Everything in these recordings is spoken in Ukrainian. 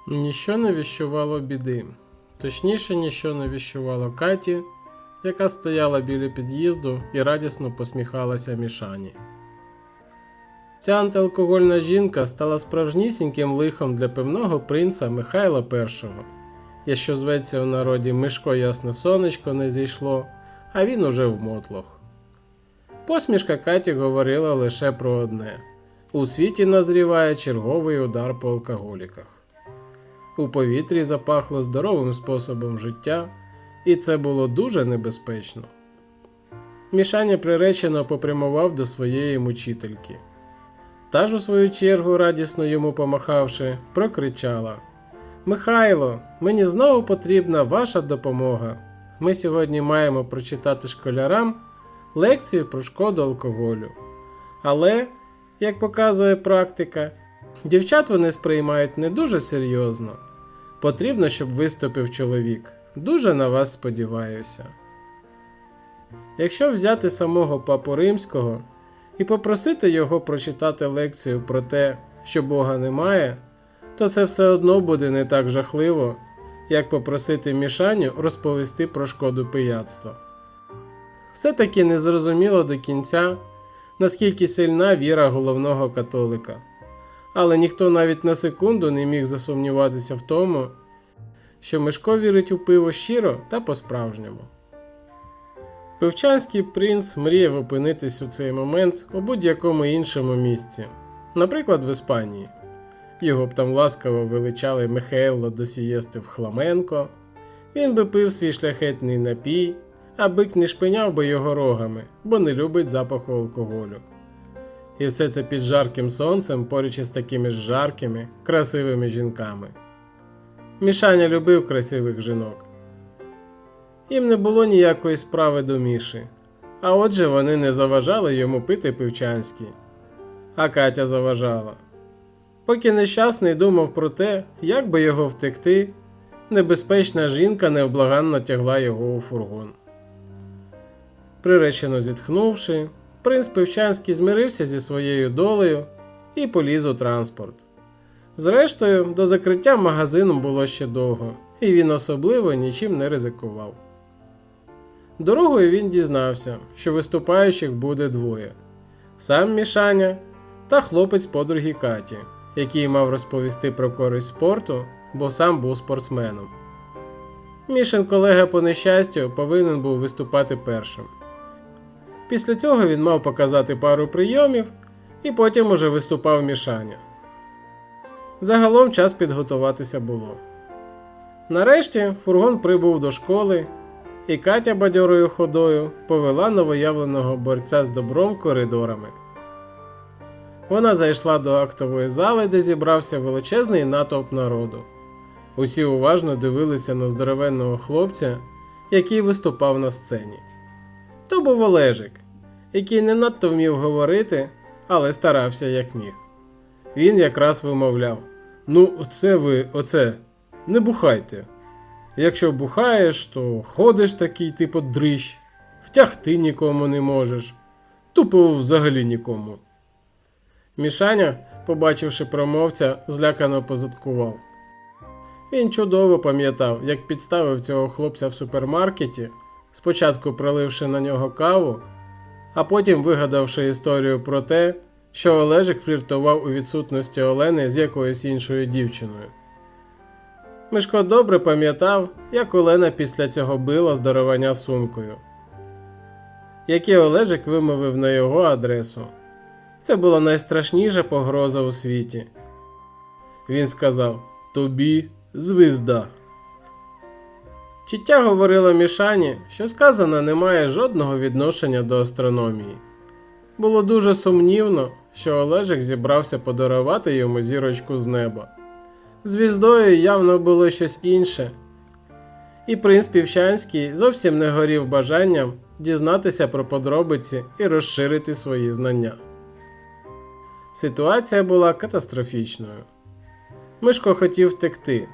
Ніщо не віщувало біди. Точніше, ніщо не віщувало Каті, яка стояла біля під'їзду і радісно посміхалася Мішані. Ця антиалкогольна жінка стала справжнісіньким лихом для певного принца Михайла І, якщо зветься у народі Мишко Ясне Сонечко не зійшло, а він уже в мотлох. Посмішка Каті говорила лише про одне – у світі назріває черговий удар по алкоголіках. У повітрі запахло здоровим способом життя, і це було дуже небезпечно. Мішаня приречено попрямував до своєї мучительки. Та ж у свою чергу, радісно йому помахавши, прокричала: «Михайло, мені знову потрібна ваша допомога. Ми сьогодні маємо прочитати школярам лекцію про шкоду алкоголю. Але, як показує практика, дівчат вони сприймають не дуже серйозно. Потрібно, щоб виступив чоловік. Дуже на вас сподіваюся». Якщо взяти самого Папу Римського і попросити його прочитати лекцію про те, що Бога немає, то це все одно буде не так жахливо, як попросити Мішаню розповісти про шкоду пияцтва. Все-таки не зрозуміло до кінця, наскільки сильна віра головного католика. Але ніхто навіть на секунду не міг засумніватися в тому, що Мишко вірить у пиво щиро та по-справжньому. Пивчанський принц мріяв опинитись у цей момент у будь-якому іншому місці, наприклад в Іспанії. Його б там ласкаво величали Михайло до сієсти в Хламенко, він би пив свій шляхетний напій, а бик не шпиняв би його рогами, бо не любить запаху алкоголю. І все це під жарким сонцем поруч із такими ж жаркими, красивими жінками. Мішаня любив красивих жінок. Їм не було ніякої справи до Міші, а отже вони не заважали йому пити пивчанський. А Катя заважала. Поки нещасний думав про те, як би його втекти, небезпечна жінка невблаганно тягла його у фургон. Приречено зітхнувши, принц Пивчанський змирився зі своєю долею і поліз у транспорт. Зрештою, до закриття магазину було ще довго, і він особливо нічим не ризикував. Дорогою він дізнався, що виступаючих буде двоє – сам Мішаня та хлопець подруги Каті, який мав розповісти про користь спорту, бо сам був спортсменом. Мішин колега по нещастю повинен був виступати першим. Після цього він мав показати пару прийомів, і потім уже виступав Мішаня. Загалом час підготуватися було. Нарешті фургон прибув до школи, і Катя бадьорою ходою повела новоявленого борця з добром коридорами. Вона зайшла до актової зали, де зібрався величезний натовп народу. Усі уважно дивилися на здоровенного хлопця, який виступав на сцені. То був Олежик, який не надто вмів говорити, але старався як міг. Він якраз вимовляв: «Ну, не бухайте. Якщо бухаєш, то ходиш такий типу дрищ, втягти нікому не можеш, тупо взагалі нікому». Мішаня, побачивши промовця, злякано позадкував. Він чудово пам'ятав, як підставив цього хлопця в супермаркеті, спочатку проливши на нього каву, а потім вигадавши історію про те, що Олежик фліртував у відсутності Олени з якоюсь іншою дівчиною. Мишко добре пам'ятав, як Олена після цього била здоровання сумкою, яке Олежик вимовив на його адресу. Це була найстрашніша погроза у світі. Він сказав: «Тобі звізда». Чуття говорило Мішані, що сказане не має жодного відношення до астрономії. Було дуже сумнівно, що Олежик зібрався подарувати йому зірочку з неба. Звіздою явно було щось інше. І принц Півчанський зовсім не горів бажанням дізнатися про подробиці і розширити свої знання. Ситуація була катастрофічною. Мишко хотів втекти,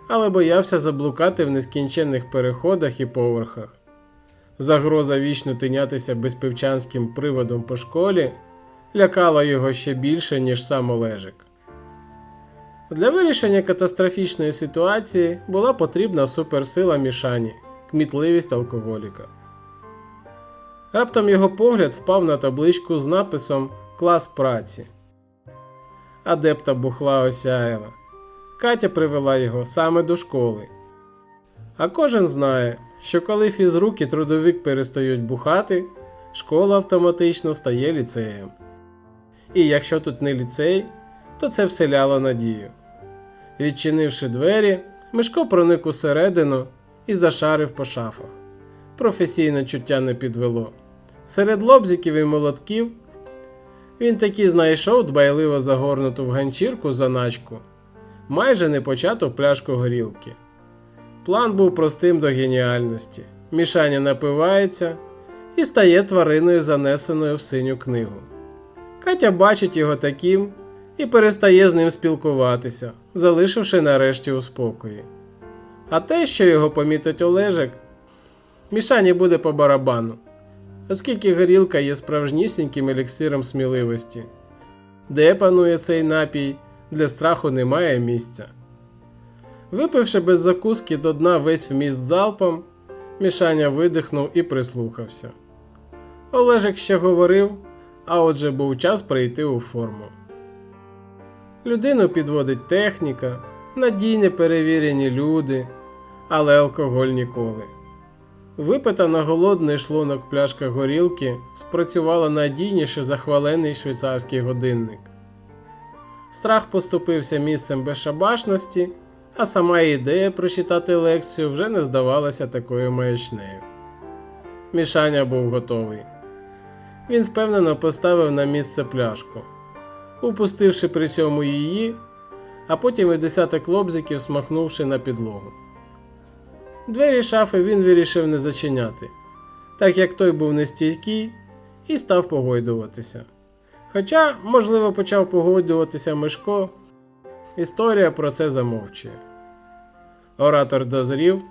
але боявся заблукати в нескінченних переходах і поверхах. Загроза вічно тинятися безпивчанським приводом по школі лякала його ще більше, ніж сам Олежик. Для вирішення катастрофічної ситуації була потрібна суперсила Мішані – кмітливість алкоголіка. Раптом його погляд впав на табличку з написом «Клас праці». Адепта бухла осяяла. Катя привела його саме до школи. А кожен знає, що коли фізрук і трудовик перестають бухати, школа автоматично стає ліцеєм. І якщо тут не ліцей, то це вселяло надію. Відчинивши двері, Мишко проник усередину і зашарив по шафах. Професійне чуття не підвело. Серед лобзиків і молотків він таки знайшов дбайливо загорнуту в ганчірку заначку, майже непочату пляшку горілки. План був простим до геніальності. Мішаня напивається і стає твариною, занесеною в синю книгу. Катя бачить його таким і перестає з ним спілкуватися, залишивши нарешті у спокої. А те, що його помітить Олежик, Мішані буде по барабану, оскільки горілка є справжнісіньким еліксиром сміливості. Де панує цей напій, для страху немає місця. Випивши без закуски до дна весь вміст залпом, Мішаня видихнув і прислухався. Олежик ще говорив, а отже був час прийти у форму. Людину підводить техніка, надійні перевірені люди, але алкоголь ніколи. Випита на голодний шлунок пляшка горілки спрацювала надійніше за хвалений швейцарський годинник. Страх поступився місцем безшабашності, а сама ідея прочитати лекцію вже не здавалася такою маячнею. Мішаня був готовий. Він впевнено поставив на місце пляшку, упустивши при цьому її, а потім і десяток лобзиків смахнувши на підлогу. Двері шафи він вирішив не зачиняти, так як той був нестійкий і став погойдуватися. Хоча, можливо, почав погойдуватися Мишко, історія про це замовчує. Оратор дозрів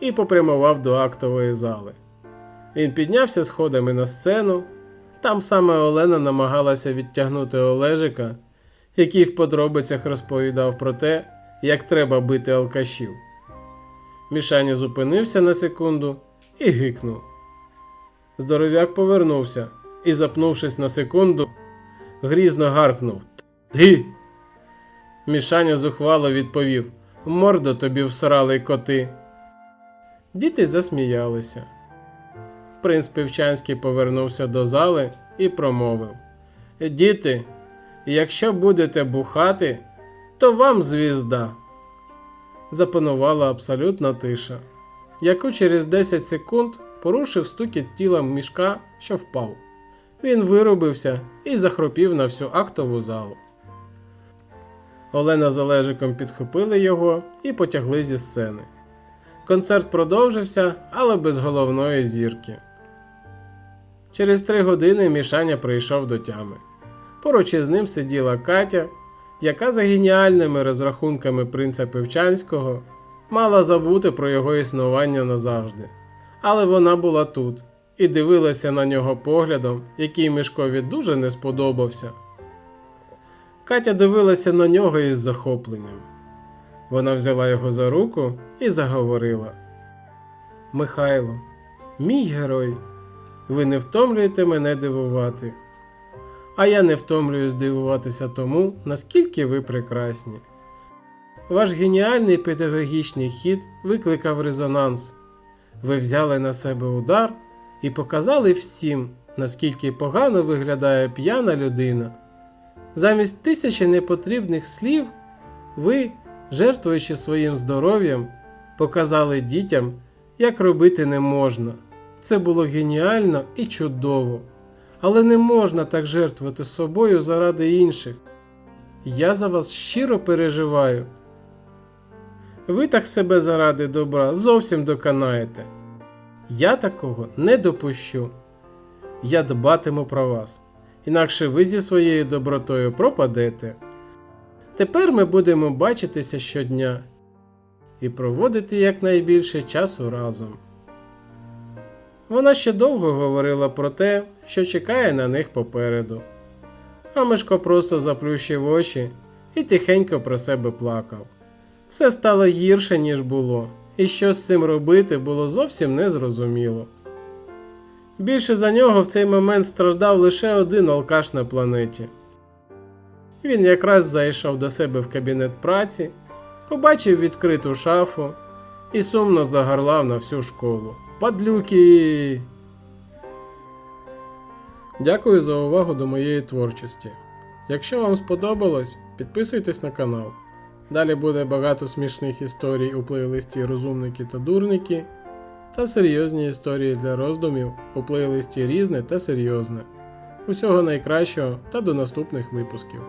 і попрямував до актової зали. Він піднявся сходами на сцену. Там саме Олена намагалася відтягнути Олежика, який в подробицях розповідав про те, як треба бити алкашів. Мішаня зупинився на секунду і гикнув. Здоров'як повернувся і, запнувшись на секунду, грізно гаркнув: «Ти!» Мішаня зухвало відповів: «Морду тобі всрали коти!» Діти засміялися. Принц Півчанський повернувся до зали і промовив: «Діти, якщо будете бухати, то вам звізда!» Запанувала абсолютна тиша, яку через 10 секунд порушив стукіт тіла Мішка, що впав. Він вирубився і захропів на всю актову залу. Олена з Олежиком підхопили його і потягли зі сцени. Концерт продовжився, але без головної зірки. Через 3 години Мішаня прийшов до тями. Поруч із ним сиділа Катя, яка за геніальними розрахунками принца Півчанського мала забути про його існування назавжди. Але вона була тут і дивилася на нього поглядом, який Мишкові дуже не сподобався. Катя дивилася на нього із захопленням. Вона взяла його за руку і заговорила: «Михайло, мій герой, ви не втомлюєте мене дивувати. А я не втомлююсь дивуватися тому, наскільки ви прекрасні. Ваш геніальний педагогічний хід викликав резонанс. Ви взяли на себе удар і показали всім, наскільки погано виглядає п'яна людина. Замість 1000 непотрібних слів ви, жертвуючи своїм здоров'ям, показали дітям, як робити не можна. Це було геніально і чудово. Але не можна так жертвувати собою заради інших. Я за вас щиро переживаю. Ви так себе заради добра зовсім доконаєте. Я такого не допущу. Я дбатиму про вас. Інакше ви зі своєю добротою пропадете. Тепер ми будемо бачитися щодня і проводити якнайбільше часу разом». Вона ще довго говорила про те, що чекає на них попереду. А Мишко просто заплющив очі і тихенько про себе плакав. Все стало гірше, ніж було, і що з цим робити, було зовсім незрозуміло. Більше за нього в цей момент страждав лише один алкаш на планеті. Він якраз зайшов до себе в кабінет праці, побачив відкриту шафу і сумно загорлав на всю школу. Падлюки! Дякую за увагу до моєї творчості. Якщо вам сподобалось, підписуйтесь на канал. Далі буде багато смішних історій у плейлисті «Розумники та дурники» та серйозні історії для роздумів у плейлисті «Різне та серйозне». Усього найкращого та до наступних випусків.